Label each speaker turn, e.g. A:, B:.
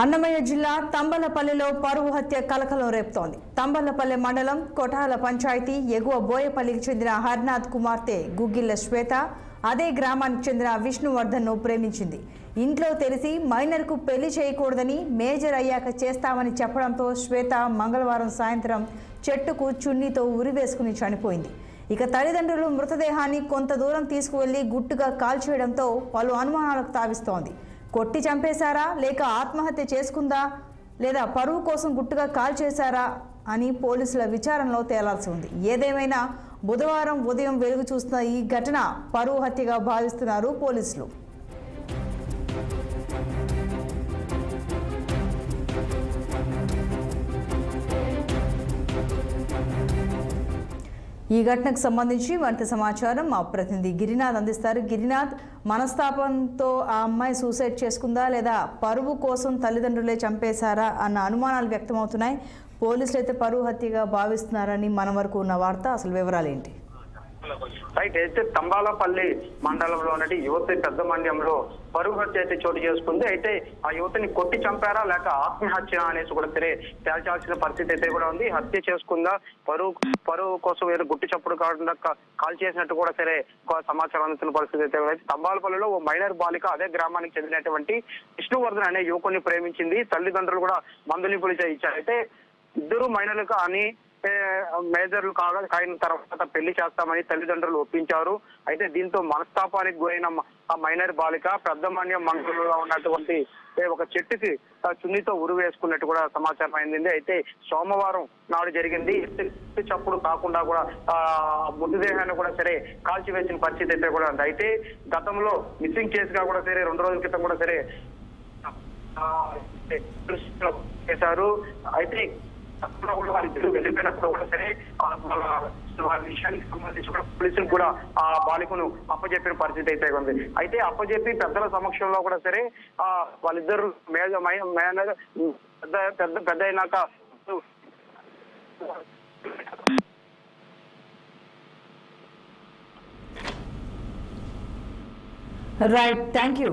A: అన్నమయ్య జిల్లా తంబలపల్లిలో పరువు హత్య కలకలం రేపుతోంది. తంబలపల్లి మండలం కొటాల పంచాయతీ ఎగువ బోయపల్లికి చెందిన హర్నాథ్ కుమార్తె గుగ్గిళ్ల శ్వేత అదే గ్రామానికి చెందిన విష్ణువర్ధన్ను ప్రేమించింది. ఇంట్లో తెలిసి మైనర్కు పెళ్లి చేయకూడదని మేజర్ అయ్యాక చేస్తామని చెప్పడంతో శ్వేత మంగళవారం సాయంత్రం చెట్టుకు చున్నీతో ఉరివేసుకుని చనిపోయింది. ఇక తల్లిదండ్రులు మృతదేహాన్ని కొంత దూరం తీసుకువెళ్లి గుట్టుగా కాల్చేయడంతో పలు అనుమానాలకు తావిస్తోంది. కొట్టి చంపేశారా లేక ఆత్మహత్య చేసుకుందా లేదా పరువు కోసం గుట్టుగా కాల్ చేశారా అని పోలీసుల విచారణలో తేలాల్సి ఉంది. ఏదేమైనా బుధవారం ఉదయం వెలుగు చూస్తున్న ఈ ఘటన పరువు హత్యగా భావిస్తున్నారు పోలీసులు. ఈ ఘటనకు సంబంధించి మరింత సమాచారం మా ప్రతినిధి గిరినాథ్ అందిస్తారు. గిరినాథ్, మనస్తాపంతో ఆ అమ్మాయి సూసైడ్ చేసుకుందా లేదా పరువు కోసం తల్లిదండ్రులే చంపేశారా అన్న అనుమానాలు వ్యక్తమవుతున్నాయి. పోలీసులు అయితే పరువు హత్యగా భావిస్తున్నారని మన వరకు ఉన్న వార్త. అసలు వివరాలు ఏంటి?
B: రైట్. అయితే తంబాలపల్లి మండలంలోని యువతి పెద్ద మండ్యంలో పరువు హత్య అయితే చోటు చేసుకుంది. అయితే ఆ యువతిని కొట్టి చంపారా లేక ఆత్మహత్య అనేసి కూడా సరే తేల్చాల్సిన పరిస్థితి అయితే కూడా ఉంది. హత్య చేసుకుందా పరువు కోసం ఏదో గుట్టి చప్పుడు కాకుండా కాల్ చేసినట్టు కూడా సరే సమాచారం అందుతున్న పరిస్థితి అయితే కూడా. తంబాలపల్లిలో ఓ మైనర్ బాలిక అదే గ్రామానికి చెందినటువంటి విష్ణువర్ధన్ అనే యువకుని ప్రేమించింది. తల్లిదండ్రులు కూడా మందులింపులు ఇచ్చారు. అయితే ఇద్దరు మైనర్లు కానీ మేజర్లు కాగిన తర్వాత పెళ్లి చేస్తామని తల్లిదండ్రులు ఒప్పించారు. అయితే దీంతో మనస్తాపానికి గురైన ఆ మైనర్ బాలిక పెద్ద మన్యం మండలంలో ఉన్నటువంటి ఒక చెట్టుకి చున్నీతో ఉరి వేసుకున్నట్టు కూడా సమాచారం అయింది. అయితే సోమవారం నాడు జరిగింది. చప్పుడు కాకుండా కూడా మృతదేహాన్ని కూడా సరే కాల్చివేసిన పరిస్థితి అయితే కూడా ఉంది. అయితే గతంలో మిస్సింగ్ కేసుగా కూడా సరే 2 రోజుల క్రితం కూడా సరే చేశారు. అయితే వారిద్దరు వెళ్ళిపోయినప్పుడు కూడా సరే వారి విషయానికి సంబంధించి కూడా పోలీసులు కూడా ఆ బాలికను అప్పచెప్పిన పరిస్థితి అయితే ఉంది. అయితే అప్పచెప్పి పెద్దల సమక్షంలో కూడా సరే వాళ్ళిద్దరు పెద్ద అయినాక
A: రైట్, థ్యాంక్ యూ.